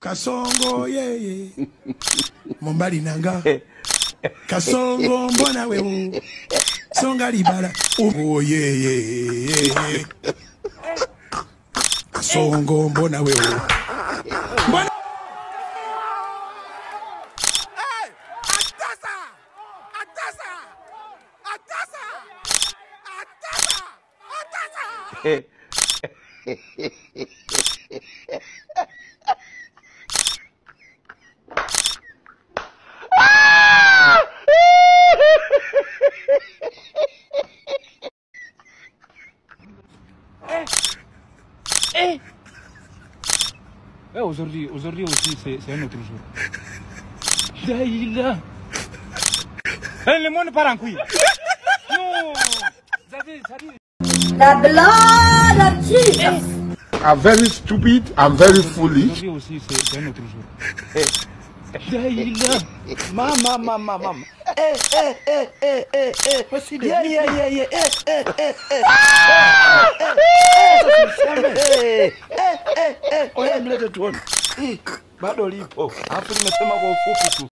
Kasongo ye Mombali nanga Kasongo mbona wewe Songa libala oh ye Kasongo mbona wewe Mbona Aujourd'hui aussi, c'est un autre jour. Daïla. Le monde part en couille. Non. The blood of Jesus. I'm very stupid, I'm very foolish. Aujourd'hui aussi, c'est un autre jour. Daïla. Maman. Oya mlete tuone. Bado lipo. Hapo nimesema kwa ufupi tu.